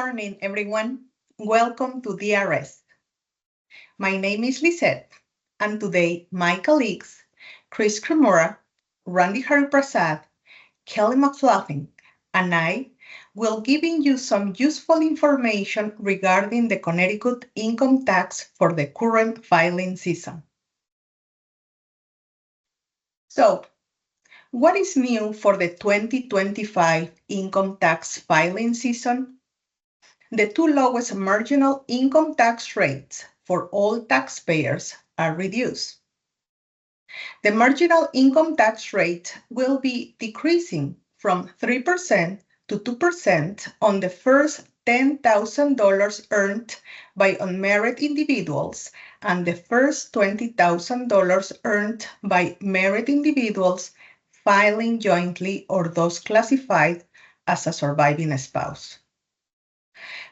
morning, everyone. Welcome to DRS. My name is Lisette, and today my colleagues, Chris Cremora, Randy Hariprasad, Kelly McLaughlin, and I will giving you some useful information regarding the Connecticut income tax for the current filing season. So, what is new for the 2025 income tax filing season? The two lowest marginal income tax rates for all taxpayers are reduced. The marginal income tax rate will be decreasing from 3% to 2% on the first $10,000 earned by unmarried individuals and the first $20,000 earned by married individuals filing jointly or those classified as a surviving spouse.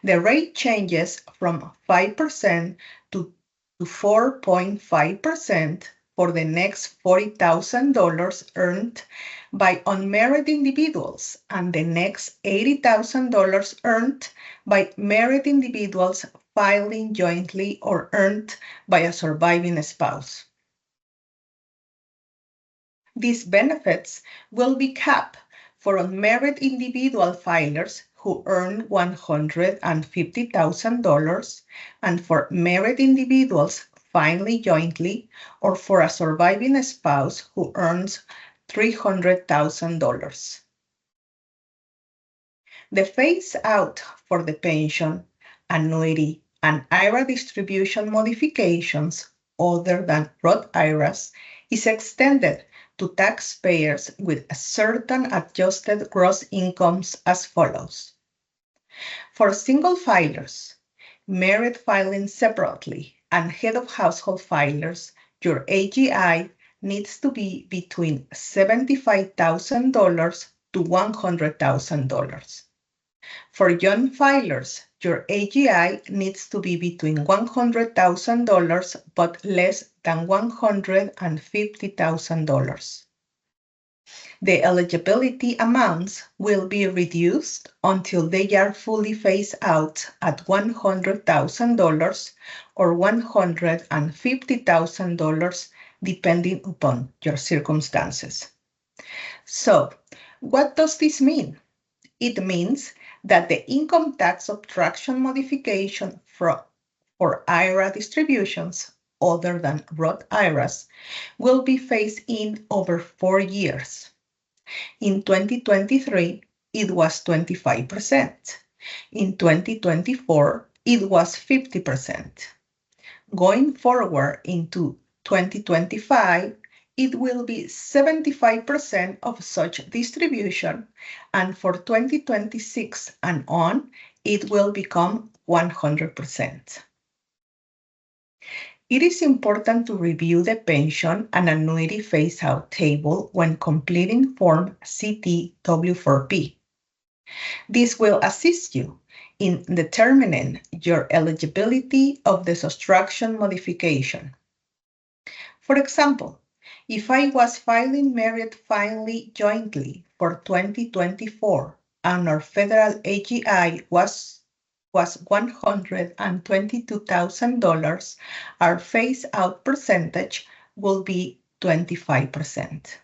The rate changes from 5% to 4.5% for the next $40,000 earned by unmarried individuals and the next $80,000 earned by married individuals filing jointly or earned by a surviving spouse. These benefits will be capped for unmarried individual filers who earn $150,000 and for married individuals filing jointly or for a surviving spouse who earns $300,000. The phase out for the pension, annuity, and IRA distribution modifications other than Roth IRAs is extended to taxpayers with certain adjusted gross incomes as follows. For single filers, married filing separately, and head of household filers, your AGI needs to be between $75,000 to $100,000. For young filers, your AGI needs to be between $100,000 but less than $150,000. The eligibility amounts will be reduced until they are fully phased out at $100,000 or $150,000 depending upon your circumstances. So, what does this mean? It means that the income tax subtraction modification for IRA distributions other than Roth IRAs will be phased in over 4 years. In 2023, it was 25%. In 2024, it was 50%. Going forward into 2025, it will be 75% of such distribution, and for 2026 and on, it will become 100%. It is important to review the pension and annuity phase-out table when completing Form CT-W4P. This will assist you in determining your eligibility of the subtraction modification. For example, if I was filing married filing jointly for 2024 and our federal AGI was $122,000, our phase-out percentage will be 25%.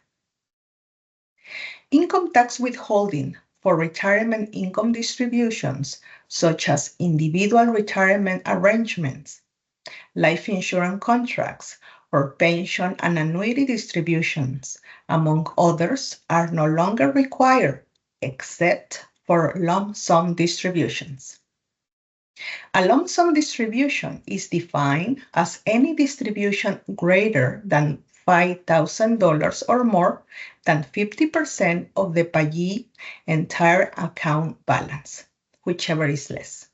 Income tax withholding for retirement income distributions, such as individual retirement arrangements, life insurance contracts, or pension and annuity distributions, among others, are no longer required except for lump sum distributions. A lump sum distribution is defined as any distribution greater than $5,000 or more than 50% of the payee entire account balance, whichever is less.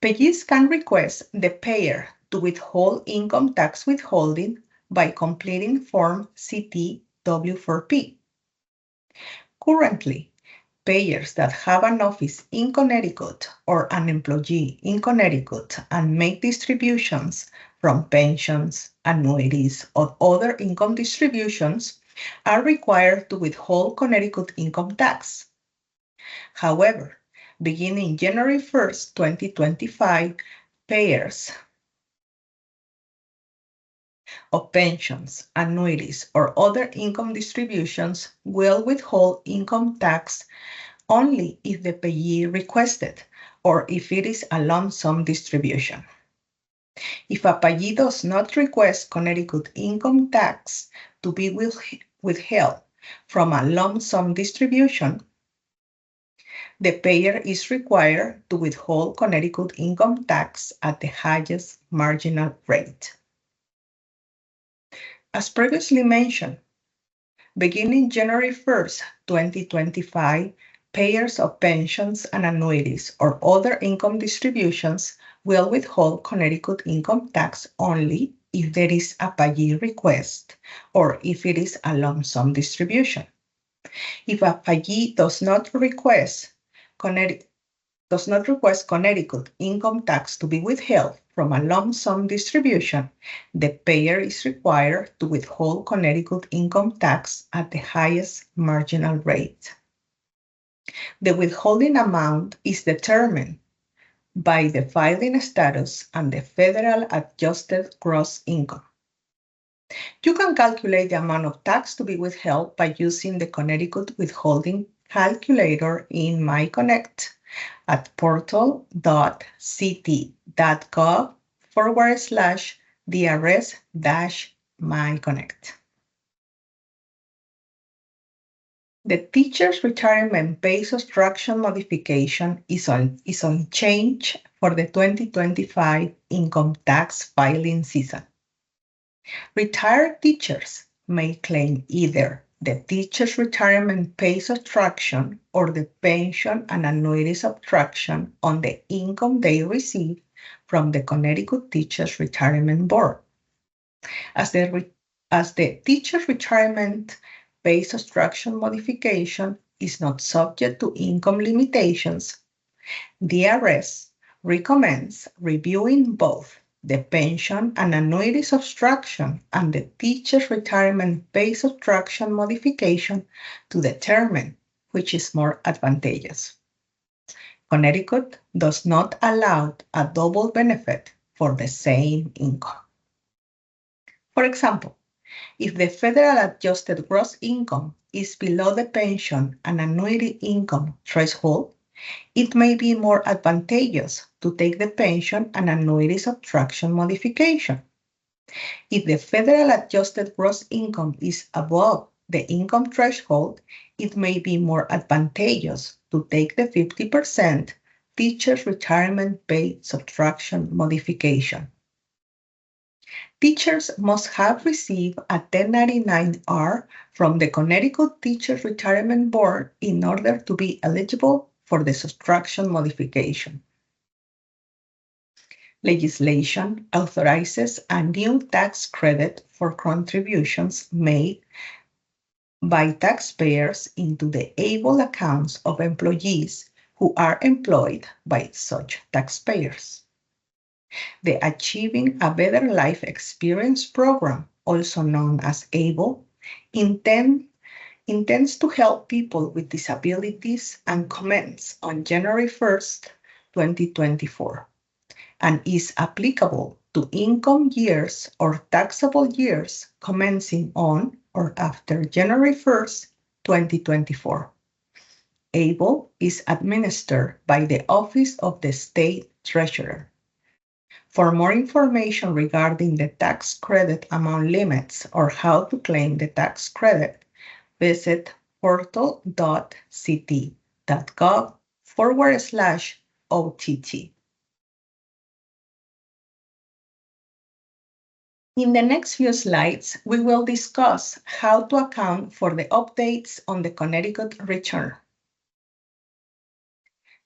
Payees can request the payer to withhold income tax withholding by completing Form CT-W4P. Currently, payers that have an office in Connecticut or an employee in Connecticut and make distributions from pensions, annuities, or other income distributions are required to withhold Connecticut income tax. However, beginning January 1st, 2025, payers of pensions, annuities, or other income distributions will withhold income tax only if the payee requested or if it is a lump sum distribution. If a payee does not request Connecticut income tax to be withheld from a lump sum distribution, the payer is required to withhold Connecticut income tax at the highest marginal rate. As previously mentioned, beginning January 1st, 2025, payers of pensions and annuities or other income distributions will withhold Connecticut income tax only if there is a payee request or if it is a lump sum distribution. If a payee does not request Connecticut income tax to be withheld from a lump sum distribution, the payer is required to withhold Connecticut income tax at the highest marginal rate. The withholding amount is determined by the filing status and the federal adjusted gross income. You can calculate the amount of tax to be withheld by using the Connecticut withholding calculator in MyConnect at portal.ct.gov/DRS-MyConnect. The teacher's retirement pay subtraction modification is unchanged for the 2025 income tax filing season. Retired teachers may claim either the teacher's retirement pay subtraction or the pension and annuity subtraction on the income they receive from the Connecticut Teachers Retirement Board. As the teacher's retirement pay subtraction modification is not subject to income limitations, DRS recommends reviewing both the pension and annuity subtraction and the teacher's retirement pay subtraction modification to determine which is more advantageous. Connecticut does not allow a double benefit for the same income. For example, if the federal adjusted gross income is below the pension and annuity income threshold, it may be more advantageous to take the pension and annuity subtraction modification. If the federal adjusted gross income is above the income threshold, it may be more advantageous to take the 50% teacher's retirement pay subtraction modification. Teachers must have received a 1099-R from the Connecticut Teachers Retirement Board in order to be eligible for the subtraction modification. Legislation authorizes a new tax credit for contributions made by taxpayers into the ABLE accounts of employees who are employed by such taxpayers. The Achieving a Better Life Experience program, also known as ABLE, intends to help people with disabilities and commence on January 1st, 2024, and is applicable to income years or taxable years commencing on or after January 1st, 2024. ABLE is administered by the Office of the State Treasurer. For more information regarding the tax credit amount limits or how to claim the tax credit, visit portal.ct.gov/OTT. In the next few slides, we will discuss how to account for the updates on the Connecticut return.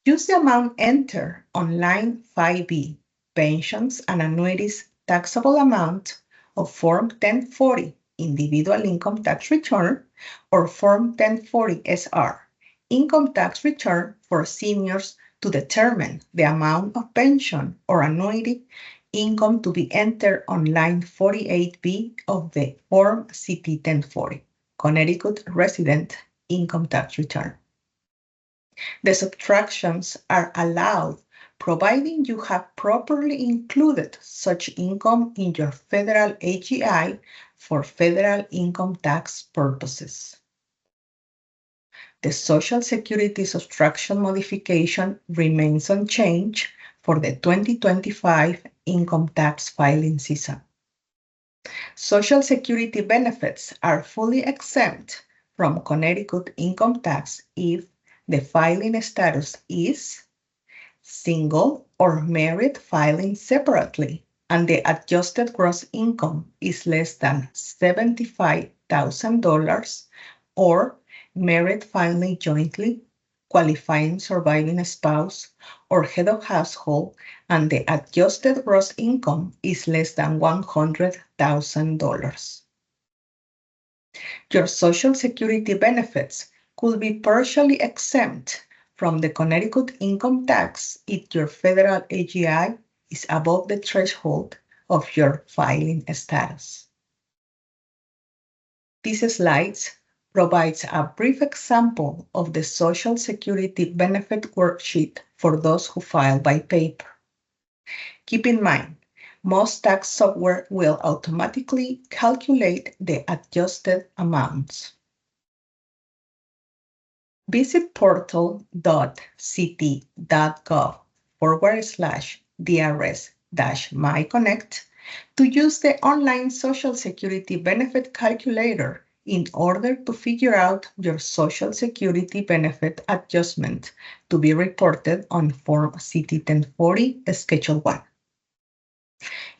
Use the amount entered on line 5B, pensions and annuities taxable amount of Form 1040, individual income tax return, or Form 1040 SR, income tax return for seniors, to determine the amount of pension or annuity income to be entered on line 48B of the Form CT 1040, Connecticut Resident Income Tax Return. The subtractions are allowed providing you have properly included such income in your federal AGI for federal income tax purposes. The Social Security subtraction modification remains unchanged for the 2025 income tax filing season. Social Security benefits are fully exempt from Connecticut income tax if the filing status is single or married filing separately, and the adjusted gross income is less than $75,000, or married filing jointly, qualifying surviving spouse, or head of household, and the adjusted gross income is less than $100,000. Your Social Security benefits could be partially exempt from the Connecticut income tax if your federal AGI is above the threshold of your filing status. This slide provides a brief example of the Social Security benefit worksheet for those who file by paper. Keep in mind, most tax software will automatically calculate the adjusted amounts. Visit portal.ct.gov/DRS-MyConnect to use the online Social Security benefit calculator in order to figure out your Social Security benefit adjustment to be reported on Form CT-1040 Schedule 1.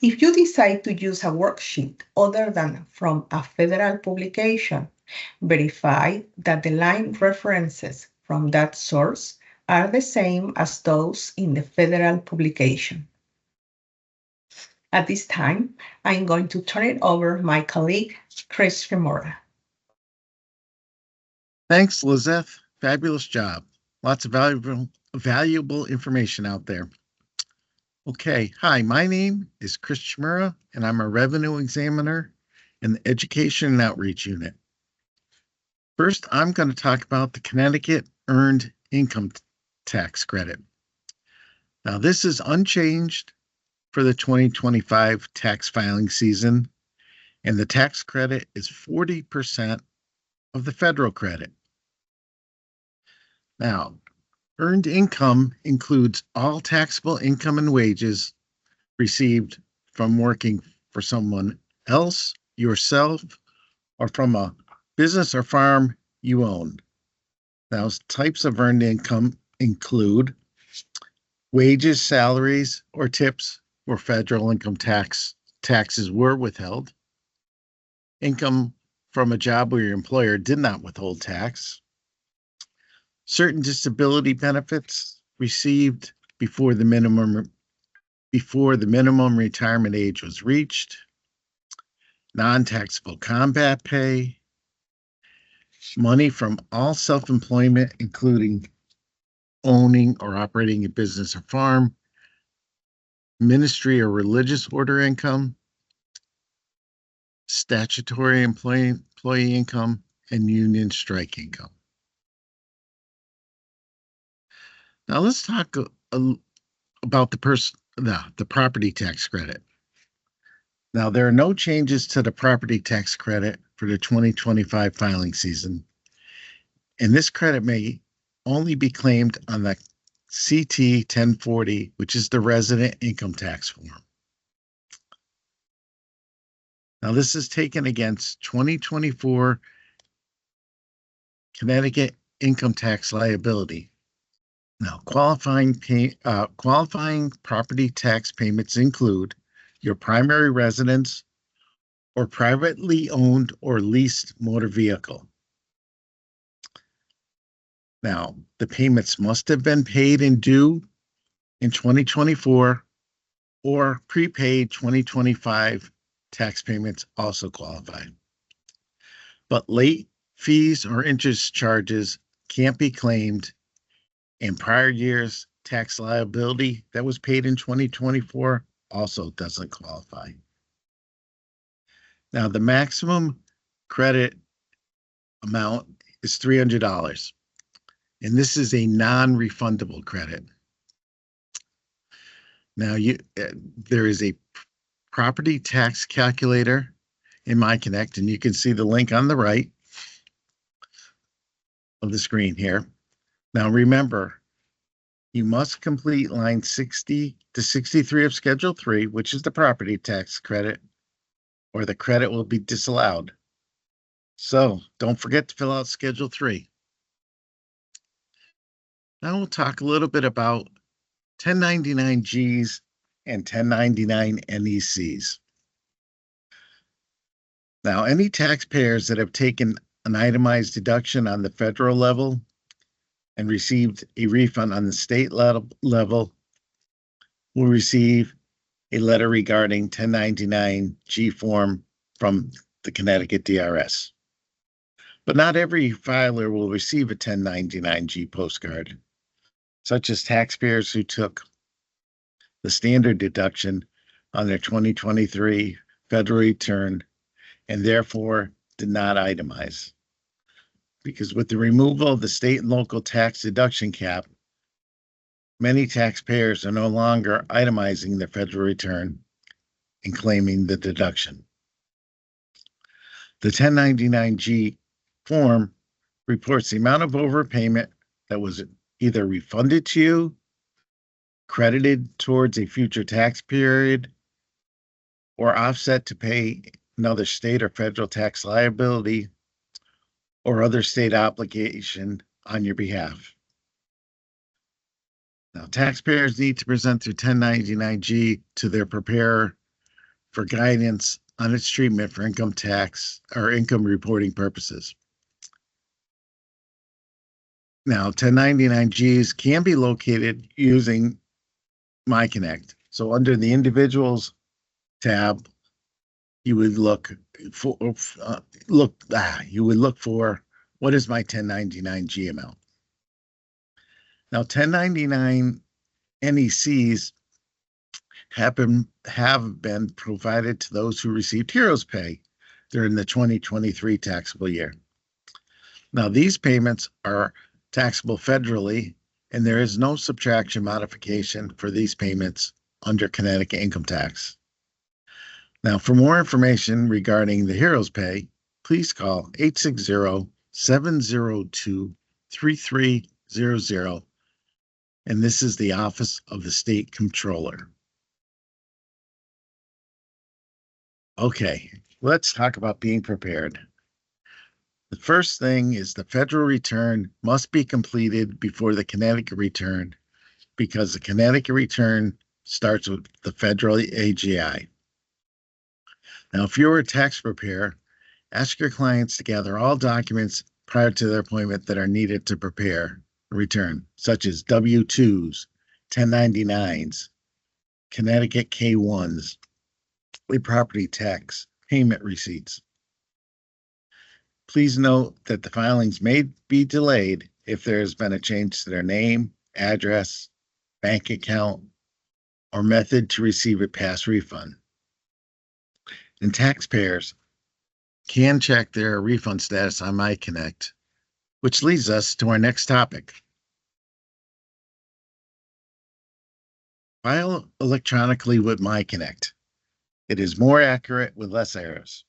If you decide to use a worksheet other than from a federal publication, verify that the line references from that source are the same as those in the federal publication. At this time, I'm going to turn it over to my colleague, Chris Remora. Thanks, Lizeth. Fabulous job. Lots of valuable information out there. Okay, hi, my name is Chris Chimura, and I'm a revenue examiner in the Education and Outreach Unit. First, I'm going to talk about the Connecticut Earned Income Tax Credit. Now, this is unchanged for the 2025 tax filing season, and the tax credit is 40% of the federal credit. Now, earned income includes all taxable income and wages received from working for someone else, yourself, or from a business or farm you own. Now, types of earned income include wages, salaries, or tips where federal income taxes were withheld, income from a job where your employer did not withhold tax, certain disability benefits received before the minimum retirement age was reached, non-taxable combat pay, money from all self-employment, including owning or operating a business or farm, ministry or religious order income, statutory employee income, and union strike income. Now let's talk about the property tax credit. Now, there are no changes to the property tax credit for the 2025 filing season, and this credit may only be claimed on the CT 1040, which is the resident income tax form. Now, this is taken against 2024 Connecticut income tax liability. Now, qualifying property tax payments include your primary residence or privately owned or leased motor vehicle. Now, the payments must have been paid and due in 2024 or prepaid 2025 tax payments also qualify. But late fees or interest charges can't be claimed, and prior year's tax liability that was paid in 2024 also doesn't qualify. Now, the maximum credit amount is $300. and this is a non-refundable credit. Now, there is a property tax calculator in MyConnect, and you can see the link on the right of the screen here. Now, remember, you must complete line 60 to 63 of Schedule 3, which is the property tax credit, or the credit will be disallowed. So don't forget to fill out Schedule 3. Now we'll talk a little bit about 1099-Gs and 1099 NECs. Now, any taxpayers that have taken an itemized deduction on the federal level and received a refund on the state level will receive a letter regarding 1099-G form from the Connecticut DRS. But not every filer will receive a 1099-G postcard, such as taxpayers who took the standard deduction on their 2023 federal return and therefore did not itemize. Because with the removal of the state and local tax deduction cap, many taxpayers are no longer itemizing their federal return and claiming the deduction. The 1099-G form reports the amount of overpayment that was either refunded to you, credited towards a future tax period, or offset to pay another state or federal tax liability or other state obligation on your behalf. Now, taxpayers need to present their 1099-G to their preparer for guidance on its treatment for income tax or income reporting purposes. Now, 1099-Gs can be located using MyConnect. So under the Individuals tab, you would look for what is my 1099-G amount. Now, 1099 NECs have been provided to those who received Heroes Pay during the 2023 taxable year. Now, these payments are taxable federally, and there is no subtraction modification for these payments under Connecticut income tax. Now, for more information regarding the Heroes Pay, please call 860-702-3300, and this is the Office of the State Comptroller. Okay, let's talk about being prepared. The first thing is the federal return must be completed before the Connecticut return because the Connecticut return starts with the federal AGI. Now, if you're a tax preparer, ask your clients to gather all documents prior to their appointment that are needed to prepare a return, such as W-2s, 1099s, Connecticut K-1s, property tax, payment receipts. Please note that the filings may be delayed if there has been a change to their name, address, bank account, or method to receive a past refund. And taxpayers can check their refund status on MyConnect, which leads us to our next topic. File electronically with MyConnect. It is more accurate with less errors.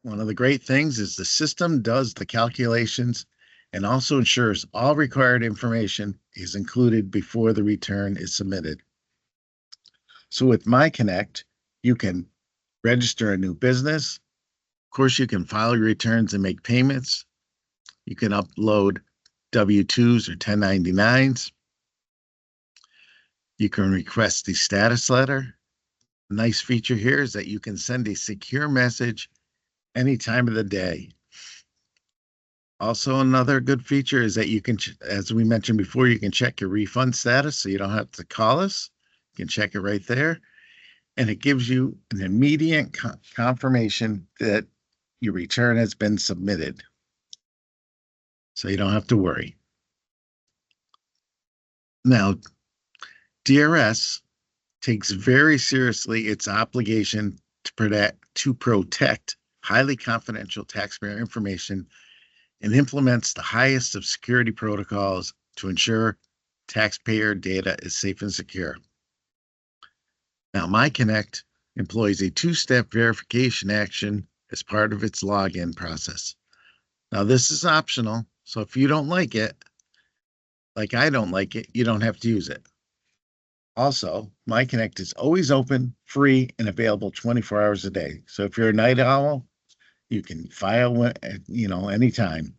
One of the great things is the system does the calculations and also ensures all required information is included before the return is submitted. So with MyConnect, you can register a new business. Of course, you can file your returns and make payments. You can upload W-2s or 1099s. You can request the status letter. A nice feature here is that you can send a secure message any time of the day. Also, another good feature is that you can, as we mentioned before, you can check your refund status, so you don't have to call us. You can check it right there, and it gives you an immediate confirmation that your return has been submitted, so you don't have to worry. Now, DRS takes very seriously its obligation to protect highly confidential taxpayer information and implements the highest of security protocols to ensure taxpayer data is safe and secure. Now, MyConnect employs a two-step verification action as part of its login process. Now, this is optional, so if you don't like it, like I don't like it, you don't have to use it. Also, MyConnect is always open, free, and available 24 hours a day. So if you're a night owl, you can file, anytime.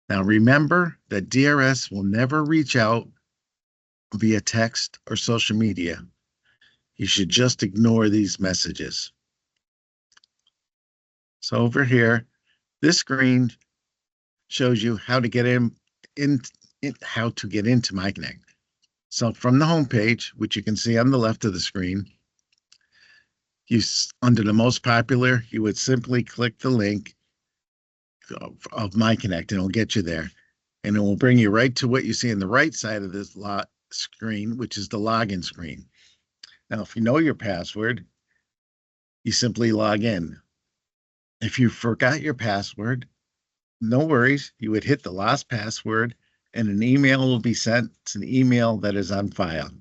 Now, remember that DRS will never reach out via text or social media. You should just ignore these messages. So over here, this screen shows you how to get how to get into MyConnect. So from the home page, which you can see on the left of the screen, under the most popular, you would simply click the link of MyConnect and it'll get you there. And it will bring you right to what you see on the right side of this screen, which is the login screen. Now, if you know your password, you simply log in. If you forgot your password, no worries. You would hit the lost password and an email will be sent to the email that is on file.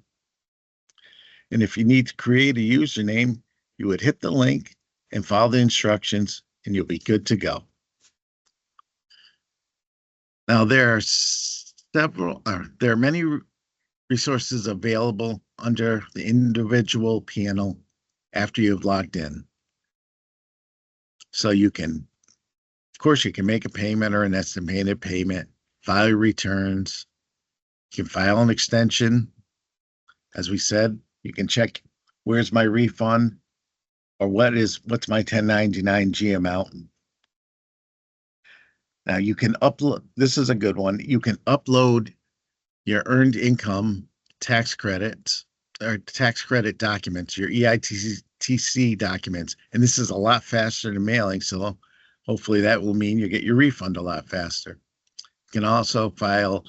And if you need to create a username, you would hit the link and follow the instructions and you'll be good to go. Now, there are many resources available under the individual panel after you've logged in. So you can make a payment or an estimated payment, file your returns. You can file an extension. As we said, you can check where's my refund or what's my 1099 G amount. Now you can upload, this is a good one. You can upload your earned income tax credits or tax credit documents, your EITC documents. And this is a lot faster than mailing. So hopefully that will mean you get your refund a lot faster. You can also file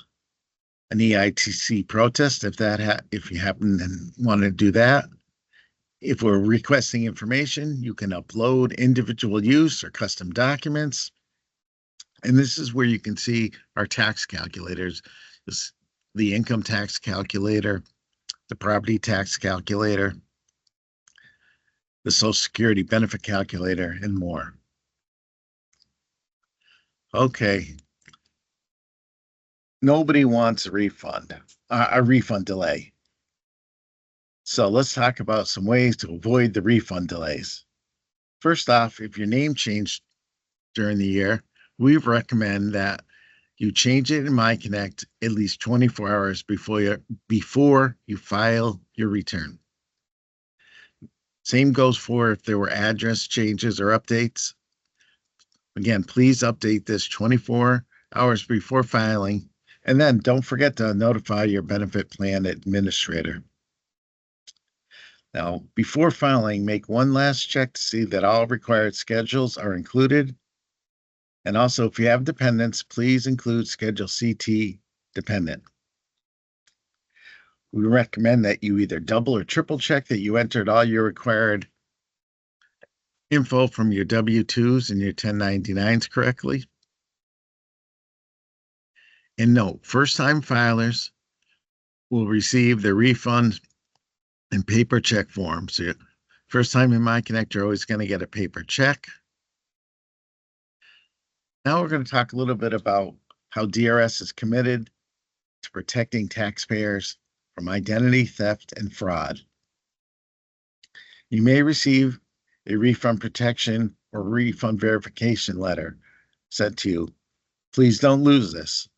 an EITC protest if you happen to want to do that. If we're requesting information, you can upload individual use or custom documents. And this is where you can see our tax calculators, the income tax calculator, the property tax calculator, the Social Security benefit calculator, and more. Okay. Nobody wants a refund delay. So let's talk about some ways to avoid the refund delays. First off, if your name changed during the year, we recommend that you change it in MyConnect at least 24 hours before you file your return. Same goes for if there were address changes or updates. Again, please update this 24 hours before filing, and then don't forget to notify your benefit plan administrator. Now, before filing, make one last check to see that all required schedules are included. And also, if you have dependents, please include Schedule CT dependent. We recommend that you either double or triple check that you entered all your required info from your W-2s and your 1099s correctly. And note, first-time filers will receive the refund in paper check form. So first time in MyConnect, you're always going to get a paper check. Now we're going to talk a little bit about how DRS is committed to protecting taxpayers from identity theft and fraud. You may receive a refund protection or refund verification letter sent to you. Please don't lose this.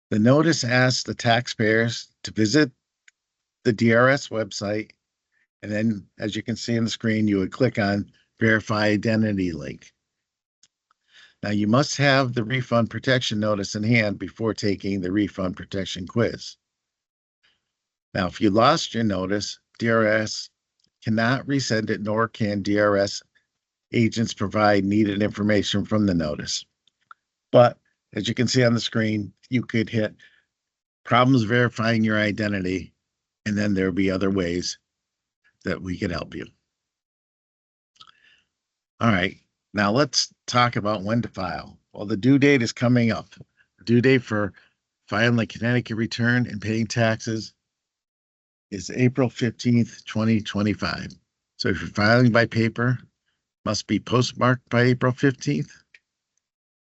The notice asks the taxpayers to visit the DRS website, and then, as you can see on the screen, you would click on Verify Identity link. Now, you must have the refund protection notice in hand before taking the refund protection quiz. Now, if you lost your notice, DRS cannot resend it, nor can DRS agents provide needed information from the notice. But as you can see on the screen, you could hit problems verifying your identity, and then there'll be other ways that we could help you. All right, now let's talk about when to file. Well, the due date is coming up. The due date for filing a Connecticut return and paying taxes is April 15th, 2025. So if you're filing by paper, must be postmarked by April 15th. If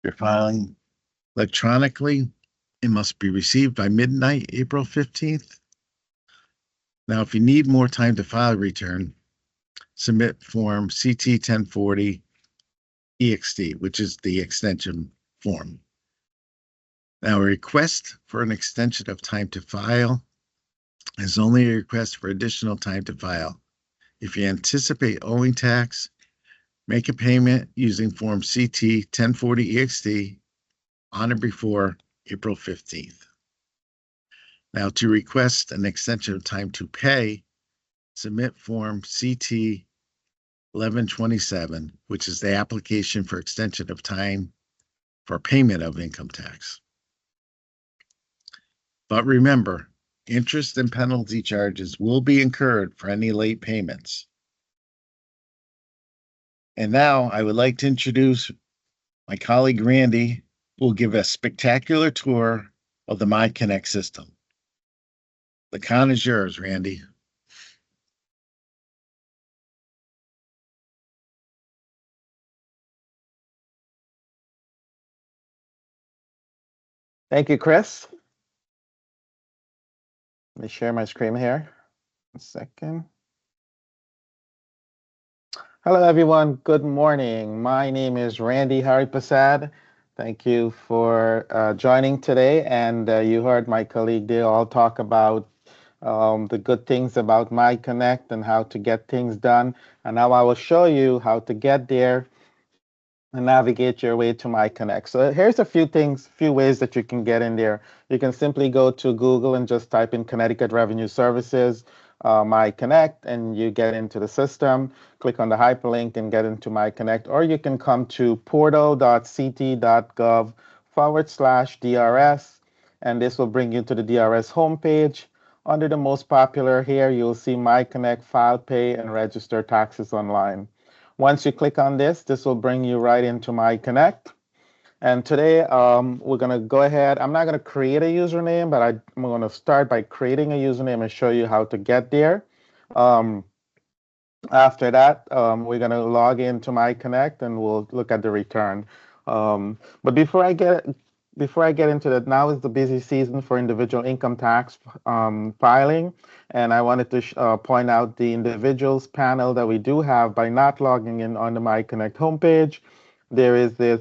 you're filing electronically, it must be received by midnight, April 15th. Now, if you need more time to file a return, submit Form CT 1040 EXT, which is the extension form. Now, a request for an extension of time to file is only a request for additional time to file. If you anticipate owing tax, make a payment using Form CT 1040 EXT on or before April 15th. Now, to request an extension of time to pay, submit Form CT 1127, which is the application for extension of time for payment of income tax. But remember, interest and penalty charges will be incurred for any late payments. And now I would like to introduce my colleague Randy, who will give a spectacular tour of the MyConnect system. The con is yours, Randy. Thank you, Chris. Let me share my screen here. A second. Hello, everyone. Good morning. My name is Randy Hariprasad. Thank you for joining today. And you heard my colleague, they all talk about the good things about MyConnect and how to get things done. And now I will show you how to get there and navigate your way to MyConnect. So here's a few ways that you can get in there. You can simply go to Google and just type in Connecticut Revenue Services, MyConnect, and you get into the system. Click on the hyperlink and get into MyConnect, or you can come to portal.ct.gov/DRS, and this will bring you to the DRS homepage. Under the most popular here, you'll see MyConnect, File, Pay, and Register Taxes Online. Once you click on this, this will bring you right into MyConnect. And today we're going to go ahead. I'm not going to create a username, but I'm going to start by creating a username and show you how to get there. After that, we're going to log into MyConnect and we'll look at the return. But before I get into that, now is the busy season for individual income tax filing, and I wanted to point out the individuals panel that we do have by not logging in on the MyConnect homepage. There is this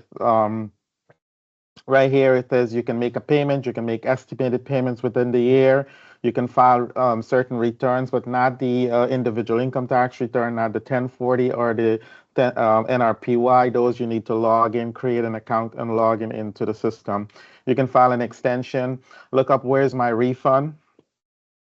right here. It says you can make a payment, you can make estimated payments within the year, you can file certain returns, but not the individual income tax return, not the 1040 or the NRPY. Those you need to log in, create an account, and log in into the system. You can file an extension, look up where's my refund.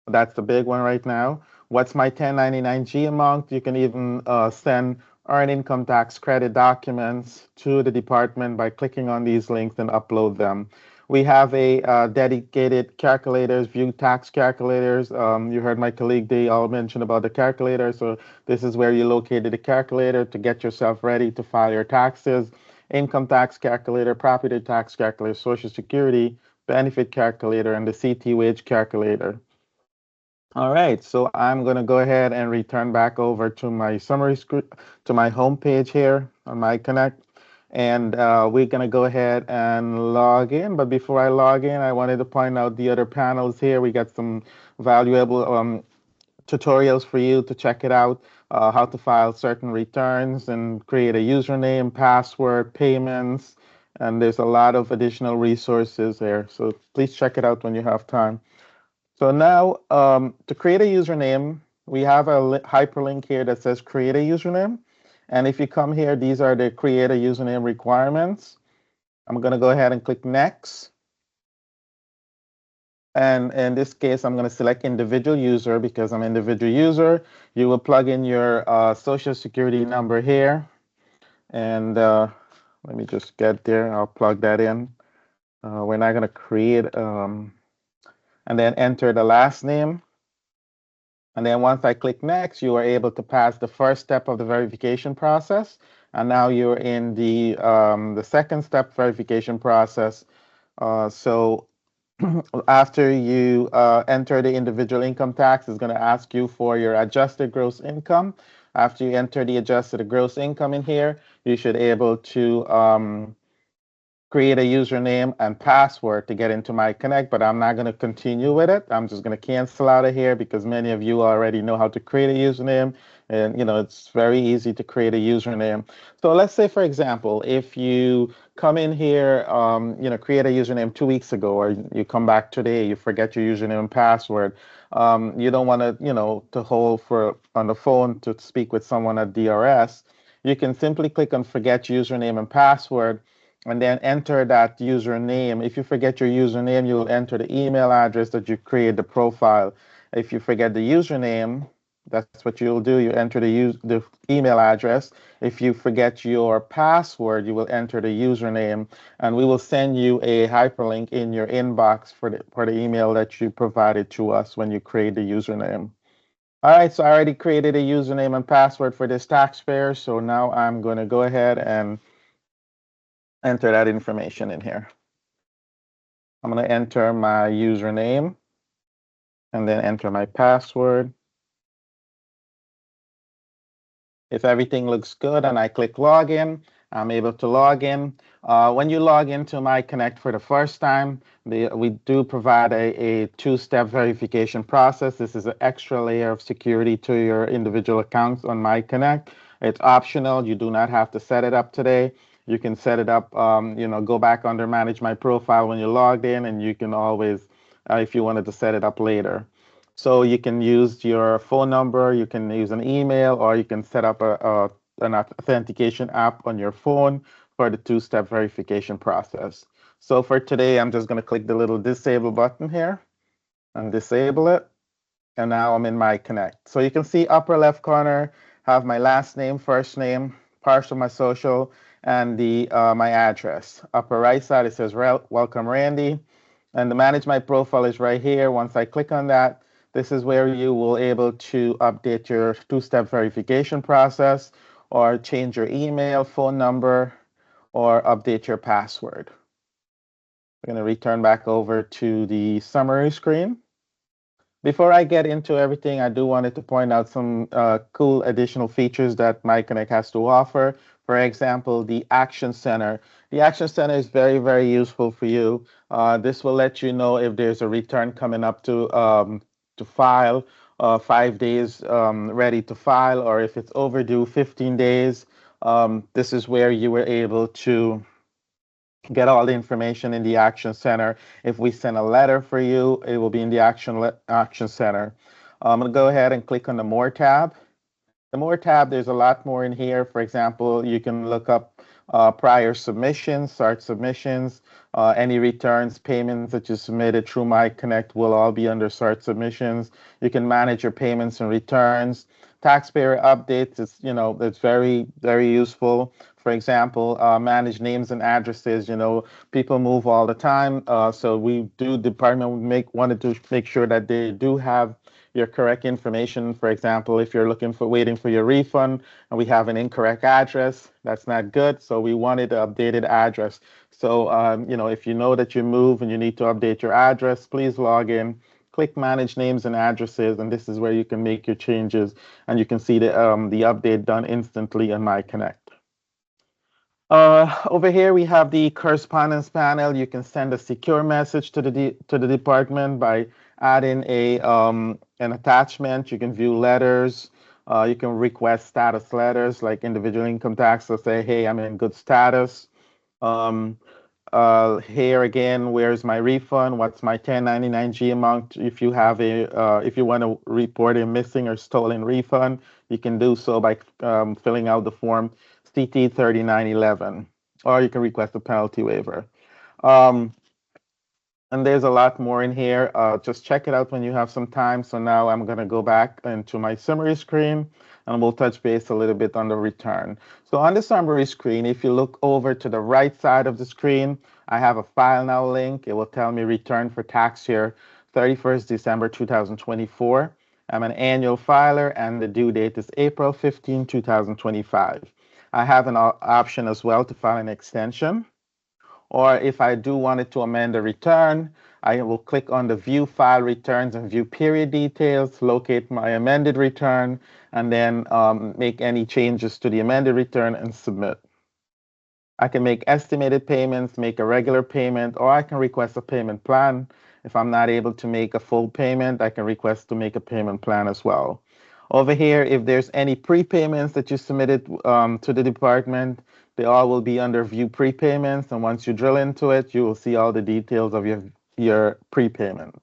That's the big one right now. What's my 1099-G amount? You can even send earned income tax credit documents to the department by clicking on these links and upload them. We have a dedicated calculators, view tax calculators. You heard my colleague, they all mentioned about the calculator. So this is where you located the calculator to get yourself ready to file your taxes. Income tax calculator, property tax calculator, Social Security, benefit calculator, and the CT wage calculator. All right, so I'm going to go ahead and return back over to my summary script, to my home page here on MyConnect. And we're going to go ahead and log in. But before I log in, I wanted to point out the other panels here. We got some valuable tutorials for you to check it out, how to file certain returns and create a username, password, payments. And there's a lot of additional resources there. So please check it out when you have time. So now to create a username, we have a hyperlink here that says create a username. And if you come here, these are the create a username requirements. I'm going to go ahead and click next. And in this case, I'm going to select individual user because I'm individual user. You will plug in your social security number here. And let me just get there. I'll plug that in. We're not going to create and then enter the last name. And then once I click next, you are able to pass the first step of the verification process. and now you're in the second step verification process. So after you enter the individual income tax, it's going to ask you for your adjusted gross income. After you enter the adjusted gross income in here, you should be able to create a username and password to get into my Connect, but I'm not going to continue with it. I'm just going to cancel out of here because many of you already know how to create a username, and it's very easy to create a username. So let's say, for example, if you come in here, create a username 2 weeks ago, or you come back today, you forget your username and password. You don't want to hold for on the phone to speak with someone at DRS. You can simply click on forget username and password, and then enter that username. If you forget your username, you'll enter the email address that you create the profile. If you forget the username, that's what you'll do. You enter the email address. If you forget your password, you will enter the username, and we will send you a hyperlink in your inbox for the email that you provided to us when you create the username. All right, so I already created a username and password for this taxpayer. So now I'm going to go ahead and enter that information in here. I'm going to enter my username and then enter my password. If everything looks good and I click login, I'm able to log in. When you log into My Connect for the first time, we do provide a two-step verification process. This is an extra layer of security to your individual accounts on My Connect. It's optional. You do not have to set it up today. You can set it up, go back under Manage My Profile when you're logged in, and you can always, if you wanted to set it up later. So you can use your phone number, you can use an email, or you can set up an authentication app on your phone for the two-step verification process. So for today, I'm just going to click the little disable button here and disable it. And now I'm in My Connect. So you can see upper left corner, have my last name, first name, partial my social, and my address. Upper right side, it says welcome Randy. And the manage my profile is right here. Once I click on that, this is where you will able to update your two-step verification process, or change your email, phone number, or update your password. We're going to return back over to the summary screen. Before I get into everything, I do wanted to point out some cool additional features that MyConnect has to offer. For example, the Action Center. The Action Center is very, very useful for you. This will let you know if there's a return coming up to file, 5 days ready to file, or if it's overdue 15 days. This is where you were able to get all the information in the Action Center. If we send a letter for you, it will be in the Action Center. I'm going to go ahead and click on the More tab. The More tab, there's a lot more in here. For example, you can look up prior submissions, start submissions, any returns, payments that you submitted through My Connect will all be under start submissions. You can manage your payments and returns. Taxpayer updates, it's very, very useful. For example, manage names and addresses. People move all the time. So department wanted to make sure that they do have your correct information. For example, if you're waiting for your refund and we have an incorrect address, that's not good. So we wanted an updated address. So, if you know that you move and you need to update your address, please log in, click manage names and addresses, and this is where you can make your changes, and you can see the update done instantly on My Connect. Over here, we have the correspondence panel. You can send a secure message to the department by adding an attachment. You can view letters. You can request status letters, like individual income tax will say, hey, I'm in good status. Here again, where's my refund? What's my 1099-G amount? If you have if you want to report a missing or stolen refund, you can do so by filling out the form CT 3911, or you can request a penalty waiver. And there's a lot more in here. Just check it out when you have some time. So now I'm going to go back into my summary screen, and we'll touch base a little bit on the return. So on the summary screen, if you look over to the right side of the screen, I have a File Now link. It will tell me return for tax year 31st December 2024. I'm an annual filer, and the due date is April 15, 2025. I have an option as well to file an extension. Or if I do want to amend a return, I will click on the View File Returns and View Period Details, locate my amended return, and then make any changes to the amended return and submit. I can make estimated payments, make a regular payment, or I can request a payment plan. If I'm not able to make a full payment, I can request to make a payment plan as well. Over here, if there's any prepayments that you submitted to the department, they all will be under View Prepayments, and once you drill into it, you will see all the details of your prepayment.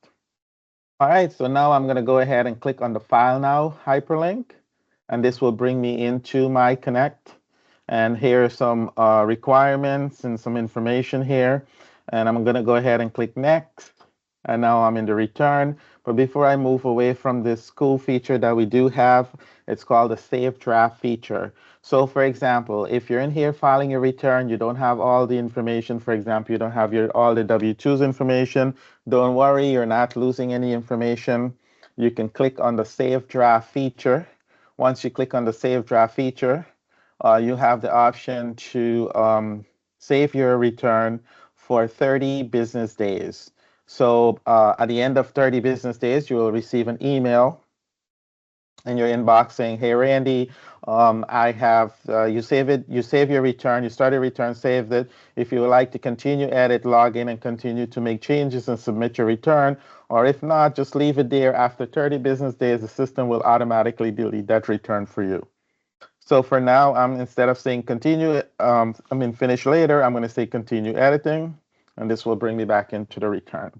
All right, so now I'm going to go ahead and click on the File Now hyperlink, and this will bring me into my Connect. And here are some requirements and some information here. And I'm going to go ahead and click Next. And now I'm in the return. But before I move away from this cool feature that we do have, it's called the Save Draft feature. So for example, if you're in here filing your return, you don't have all the information. For example, you don't have all the W-2s information. Don't worry, you're not losing any information. You can click on the Save Draft feature. Once you click on the Save Draft feature, you have the option to save your return for 30 business days. So at the end of 30 business days, you will receive an email in your inbox saying, "Hey, Randy, I have you save your return, you start a return, saved it. If you would like to continue, edit, log in, and continue to make changes and submit your return, or if not, just leave it there. After 30 business days, the system will automatically delete that return for you." So for now, instead of saying continue, finish later, I'm going to say continue editing, and this will bring me back into the return.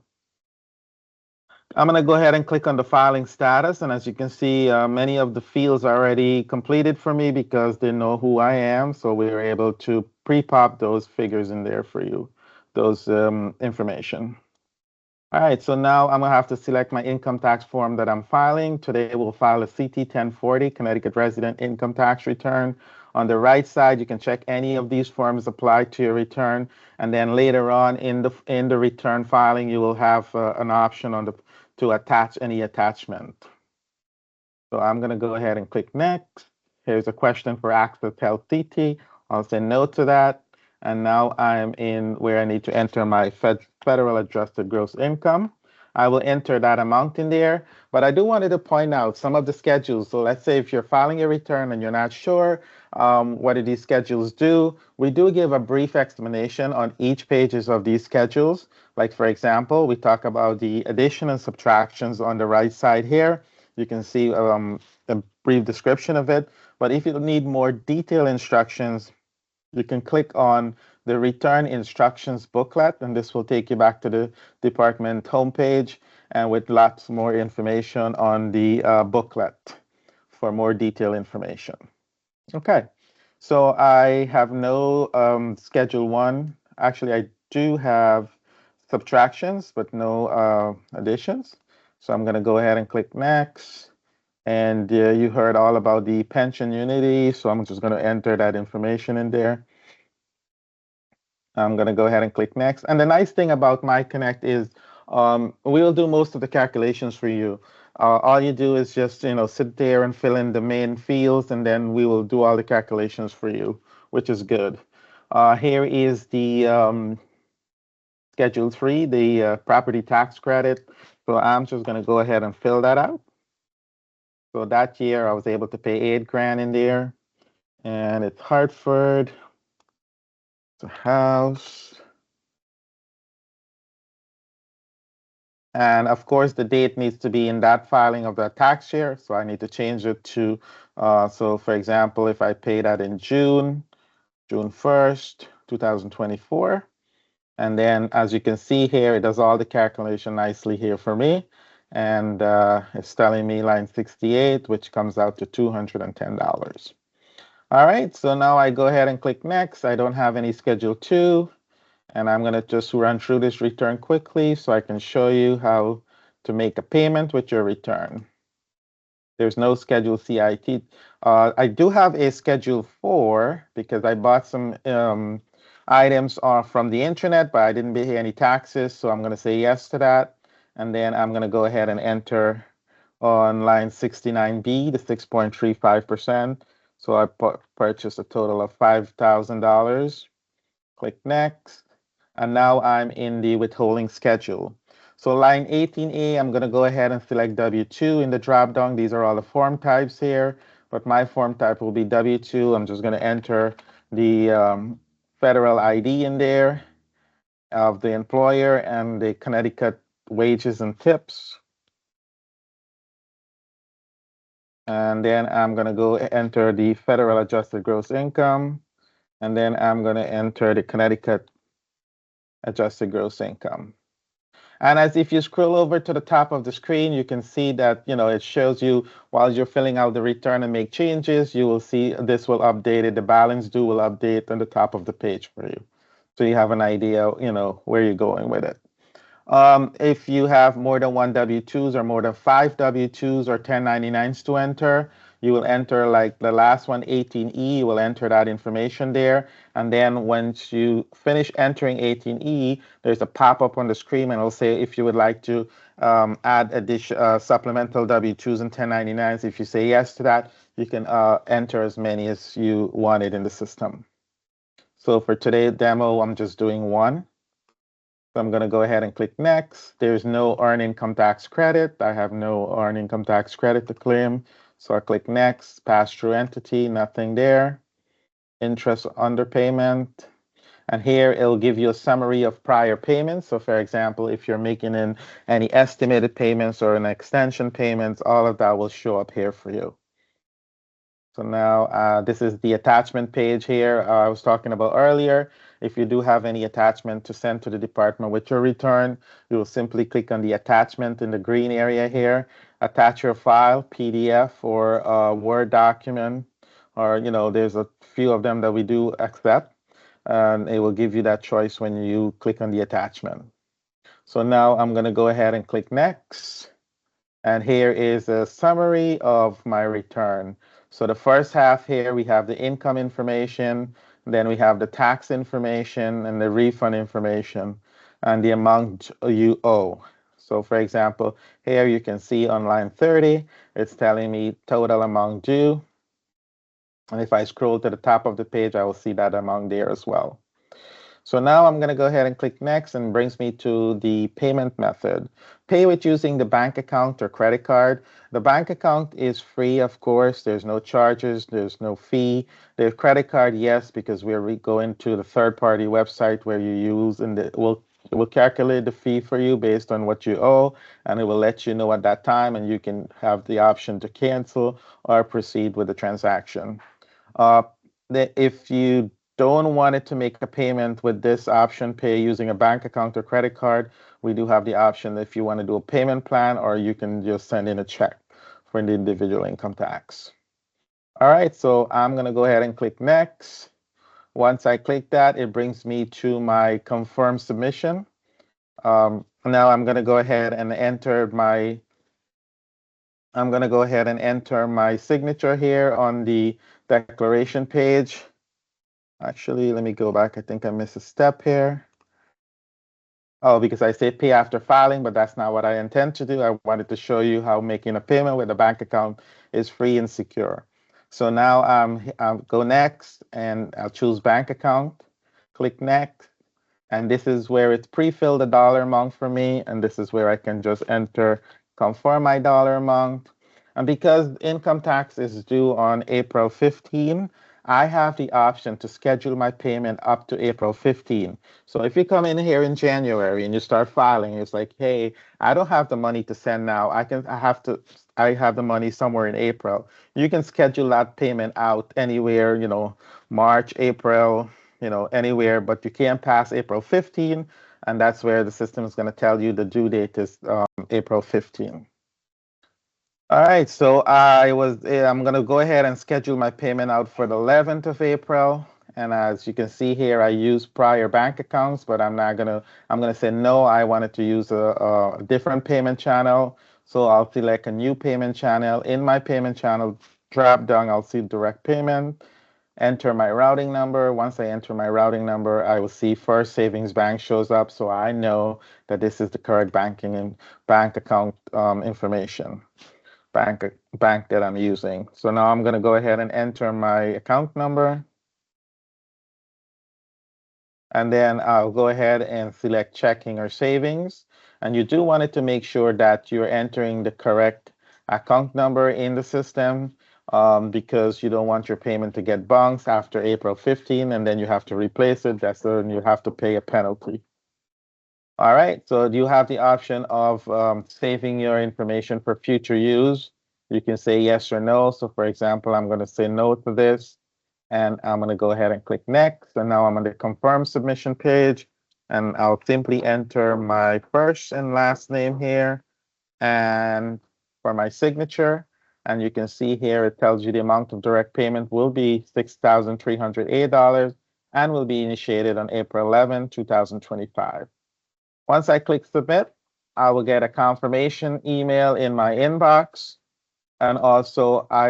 I'm going to go ahead and click on the filing status, and as you can see, many of the fields are already completed for me because they know who I am, so we were able to pre-pop those figures in there for you, those information. All right, so now I'm going to have to select my income tax form that I'm filing. Today we'll file a CT 1040, Connecticut Resident Income Tax Return. On the right side, you can check any of these forms apply to your return. And then later on in the return filing, you will have an option to attach any attachment. So I'm going to go ahead and click Next. Here's a question for Access Health CT. I'll say no to that. And now I'm in where I need to enter my federal adjusted gross income. I will enter that amount in there, but I do wanted to point out some of the schedules. So let's say if you're filing a return and you're not sure what do these schedules do, we do give a brief explanation on each pages of these schedules. Like for example, we talk about the addition and subtractions on the right side here. You can see a brief description of it, but if you need more detailed instructions, you can click on the Return Instructions booklet, and this will take you back to the department homepage and with lots more information on the booklet for more detailed information. Okay, so I have no Schedule 1. Actually, I do have subtractions, but no additions. So I'm going to go ahead and click Next. And you heard all about the pension unity, so I'm just going to enter that information in there. I'm going to go ahead and click Next. And the nice thing about My Connect is we'll do most of the calculations for you. All you do is just sit there and fill in the main fields, and then we will do all the calculations for you, which is good. Here is the Schedule 3, the property tax credit. So I'm just going to go ahead and fill that out. So that year I was able to pay $8,000 in there, and it's Hartford, it's a house. And of course, the date needs to be in that filing of the tax year. So I need to change it to, so for example, if I pay that in June 1st, 2024. And then as you can see here, it does all the calculation nicely here for me. And it's telling me line 68, which comes out to $210. All right, so now I go ahead and click Next. I don't have any Schedule 2. And I'm going to just run through this return quickly so I can show you how to make a payment with your return. There's no Schedule CIT. I do have a Schedule 4 because I bought some items from the internet, but I didn't pay any taxes. So I'm going to say yes to that. And then I'm going to go ahead and enter on line 69B, the 6.35%. So I purchased a total of $5,000. Click next. And now I'm in the withholding schedule. So line 18A, I'm going to go ahead and select W2 in the dropdown. These are all the form types here, but my form type will be W2. I'm just going to enter the federal ID in there of the employer and the Connecticut wages and tips. And then I'm going to go enter the federal adjusted gross income. And then I'm going to enter the Connecticut adjusted gross income. And as if you scroll over to the top of the screen, you can see that, it shows you while you're filling out the return and make changes, you will see this will update it. The balance due will update on the top of the page for you. So you have an idea, where you're going with it. If you have more than one W-2s or more than 5 W-2s or 1099s to enter, you will enter like the last one, 18E, you will enter that information there. And then once you finish entering 18E, there's a pop-up on the screen and it'll say if you would like to add supplemental W-2s and 1099s. If you say yes to that, you can enter as many as you wanted in the system. So for today's demo, I'm just doing one. So I'm going to go ahead and click next. There's no earned income tax credit. I have no earned income tax credit to claim. So I click next, pass through entity, nothing there. Interest underpayment. And here it'll give you a summary of prior payments. So for example, if you're making in any estimated payments or an extension payments, all of that will show up here for you. So now this is the attachment page here I was talking about earlier. If you do have any attachment to send to the department with your return, you will simply click on the attachment in the green area here, attach your file, PDF or a Word document, or there's a few of them that we do accept, and it will give you that choice when you click on the attachment. So now I'm going to go ahead and click next. And here is a summary of my return. So the first half here, we have the income information, then we have the tax information and the refund information and the amount you owe. So for example, here you can see on line 30, it's telling me total amount due. And if I scroll to the top of the page, I will see that amount there as well. So now I'm going to go ahead and click next and brings me to the payment method. Pay with using the bank account or credit card. The bank account is free, of course. There's no charges. There's no fee. The credit card, yes, because we're going to the third-party website where you use and it will calculate the fee for you based on what you owe, and it will let you know at that time, and you can have the option to cancel or proceed with the transaction. If you don't want it to make a payment with this option, pay using a bank account or credit card, we do have the option if you want to do a payment plan, or you can just send in a check for the individual income tax. All right, so I'm going to go ahead and click next. Once I click that, it brings me to my confirm submission. Now I'm going to go ahead and enter my signature here on the declaration page. Actually, let me go back. I think I missed a step here. Oh, because I say pay after filing, but that's not what I intend to do. I wanted to show you how making a payment with a bank account is free and secure. So now I'll go next and I'll choose bank account, click next. And this is where it's pre-filled the dollar amount for me. And this is where I can just enter, confirm my dollar amount. And because income tax is due on April 15, I have the option to schedule my payment up to April 15. So if you come in here in January and you start filing, it's like, hey, I don't have the money to send now. I have the money somewhere in April. You can schedule that payment out anywhere, March, April, anywhere, but you can't pass April 15, and that's where the system is going to tell you the due date is April 15. All right, so I'm going to go ahead and schedule my payment out for the 11th of April. And as you can see here, I use prior bank accounts, but I'm going to say no, I wanted to use a different payment channel. So I'll select a new payment channel. In my payment channel drop down, I'll see direct payment, enter my routing number. Once I enter my routing number, I will see First Savings Bank shows up. So I know that this is the correct bank account information. bank that I'm using. So now I'm going to go ahead and enter my account number. And then I'll go ahead and select checking or savings. And you do want it to make sure that you're entering the correct account number in the system, because you don't want your payment to get bounced after April 15, and then you have to replace it. That's when you have to pay a penalty. All right, so you have the option of saving your information for future use. You can say yes or no. So for example, I'm going to say no to this, and I'm going to go ahead and click next. And now I'm on the confirm submission page, and I'll simply enter my first and last name here and for my signature. And you can see here, it tells you the amount of direct payment will be $6,308 and will be initiated on April 11, 2025. Once I click submit, I will get a confirmation email in my inbox. And also I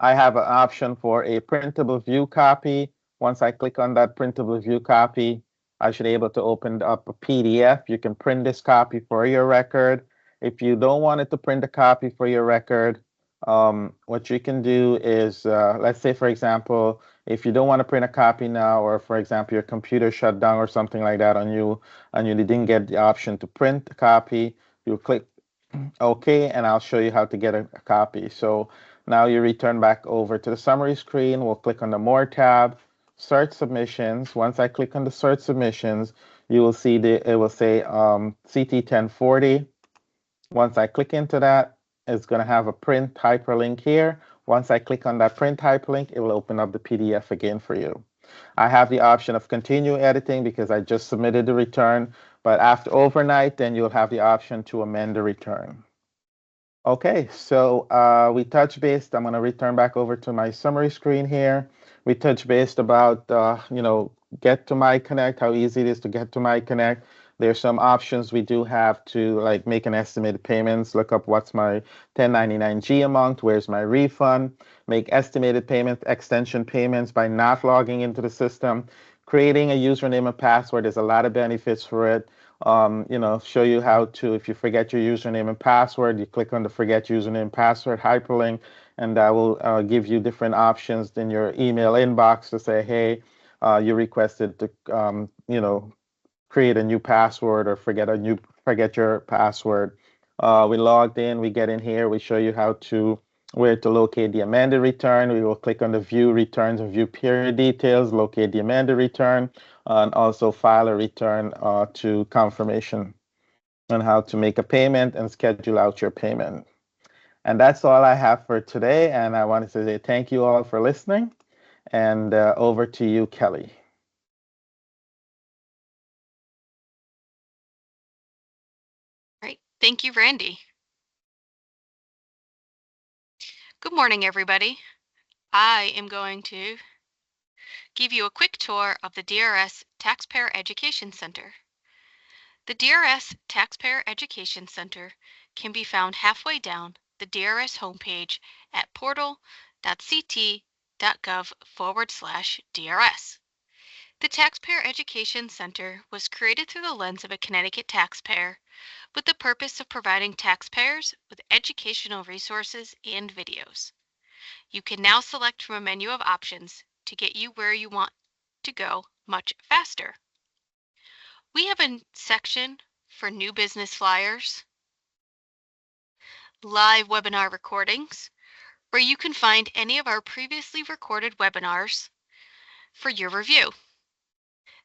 have an option for a printable view copy. Once I click on that printable view copy, I should be able to open up a PDF. You can print this copy for your record. If you don't want it to print a copy for your record, what you can do is, let's say, for example, if you don't want to print a copy now, or for example, your computer shut down or something like that on you, and you didn't get the option to print a copy, you click OK, and I'll show you how to get a copy. So now you return back over to the summary screen. We'll click on the More tab, Search Submissions. Once I click on the Search Submissions, you will see it will say CT 1040. Once I click into that, it's going to have a print hyperlink here. Once I click on that print hyperlink, it will open up the PDF again for you. I have the option of continue editing because I just submitted the return, but after overnight, then you'll have the option to amend the return. Okay, so we touch based. I'm going to return back over to my summary screen here. We touch based about, get to My Connect, how easy it is to get to My Connect. There's some options we do have to like make an estimated payments, look up what's my 1099-G amount, where's my refund, make estimated payment extension payments by not logging into the system, creating a username and password. There's a lot of benefits for it. Show you how to, if you forget your username and password, you click on the forget username and password hyperlink, and that will give you different options in your email inbox to say, hey, you requested to, create a new password or forget your password. We logged in, we get in here, we show you where to locate the amended return. We will click on the view returns and view period details, locate the amended return, and also file a return to confirmation on how to make a payment and schedule out your payment. And that's all I have for today. And I wanted to say thank you all for listening. And over to you, Kelly. Great. Thank you, Randy. Good morning, everybody. I am going to give you a quick tour of the DRS Taxpayer Education Center. The DRS Taxpayer Education Center can be found halfway down the DRS homepage at portal.ct.gov/DRS. The Taxpayer Education Center was created through the lens of a Connecticut taxpayer with the purpose of providing taxpayers with educational resources and videos. You can now select from a menu of options to get you where you want to go much faster. We have a section for new business flyers, live webinar recordings, where you can find any of our previously recorded webinars for your review.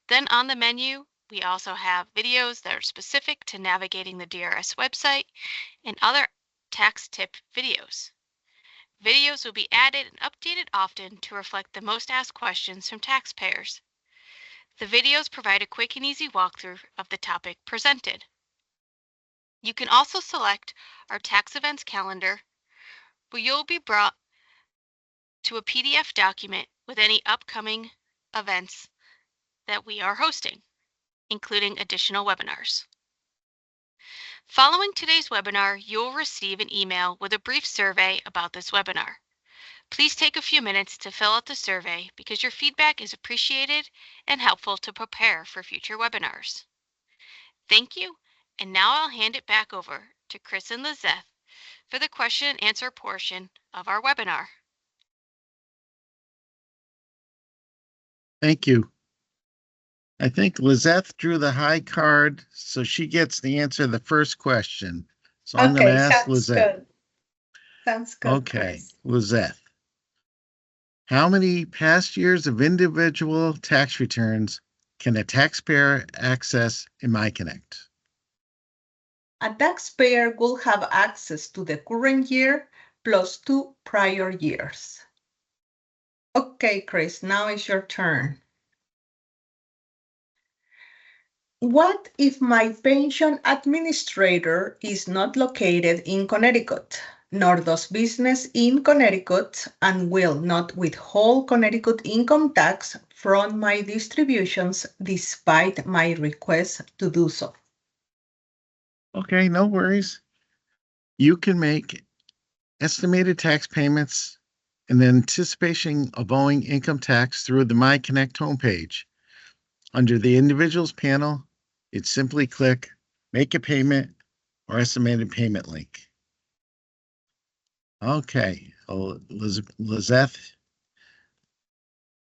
Then on the menu, we also have videos that are specific to navigating the DRS website and other tax tip videos. Videos will be added and updated often to reflect the most asked questions from taxpayers. The videos provide a quick and easy walkthrough of the topic presented. You can also select our tax events calendar, where you'll be brought to a PDF document with any upcoming events that we are hosting, including additional webinars. Following today's webinar, you'll receive an email with a brief survey about this webinar. Please take a few minutes to fill out the survey because your feedback is appreciated and helpful to prepare for future webinars. Thank you, and now I'll hand it back over to Chris and Lizeth for the question and answer portion of our webinar. Thank you. I think Lizeth drew the high card, so she gets the answer to the first question. So I'm going to Okay, ask sounds Lizeth. good. Sounds good, Okay, Chris. Lizeth. How many past years of individual tax returns can a taxpayer access in MyConnect? A taxpayer will have access to the current year plus 2 prior years. Okay, Chris, now it's your turn. What if my pension administrator is not located in Connecticut, nor does business in Connecticut, and will not withhold Connecticut income tax from my distributions despite my request to do so? Okay, no worries. You can make estimated tax payments in anticipation of owing income tax through the MyConnect homepage. Under the Individuals panel, you'd simply click Make a Payment or Estimated Payment link. Okay, Lizeth,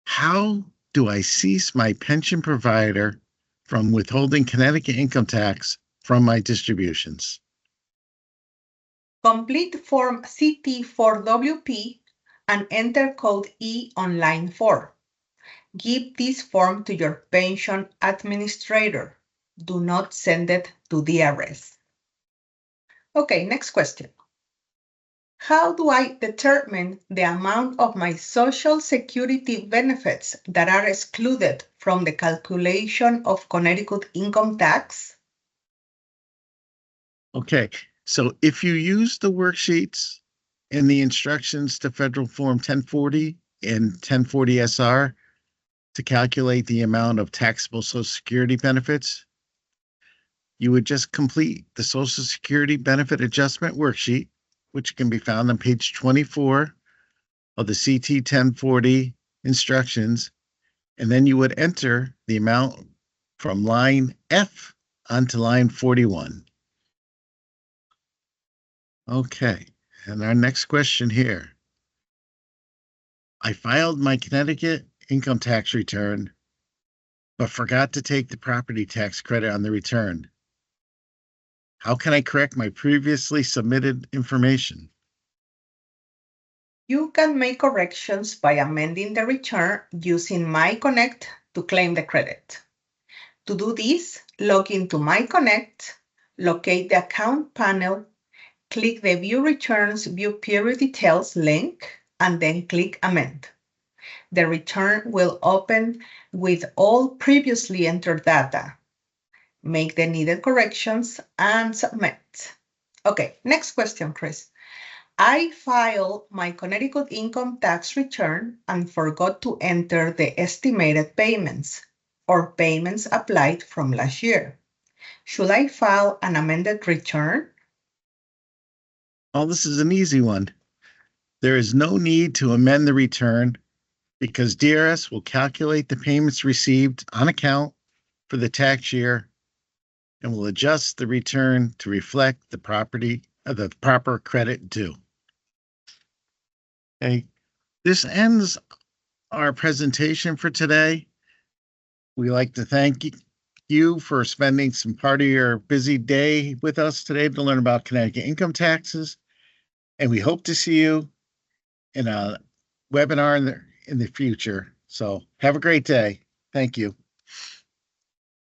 how do I cease my pension provider from withholding Connecticut income tax from my distributions? Complete Form CT4WP and enter code E on line 4. Give this form to your pension administrator. Do not send it to DRS. Okay, next question. How do I determine the amount of my Social Security benefits that are excluded from the calculation of Connecticut income tax? Okay, so if you use the worksheets and the instructions to Federal Form 1040 and 1040 SR to calculate the amount of taxable Social Security benefits, you would just complete the Social Security Benefit Adjustment Worksheet, which can be found on page 24 of the CT 1040 instructions, and then you would enter the amount from line F onto line 41. Okay, and our next question here. I filed my Connecticut income tax return, but forgot to take the property tax credit on the return. How can I correct my previously submitted information? You can make corrections by amending the return using MyConnect to claim the credit. To do this, log into MyConnect, locate the Account panel, click the View Returns, View Period Details link, and then click Amend. The return will open with all previously entered data. Make the needed corrections and submit. Okay, next question, Chris. I filed my Connecticut income tax return and forgot to enter the estimated payments or payments applied from last year. Should I file an amended return? Oh, this is an easy one. There is no need to amend the return because DRS will calculate the payments received on account for the tax year and will adjust the return to reflect the proper credit due. Okay, this ends our presentation for today. We like to thank you for spending some part of your busy day with us today to learn about Connecticut income taxes. And we hope to see you in a webinar in the future. So have a great day. Thank you.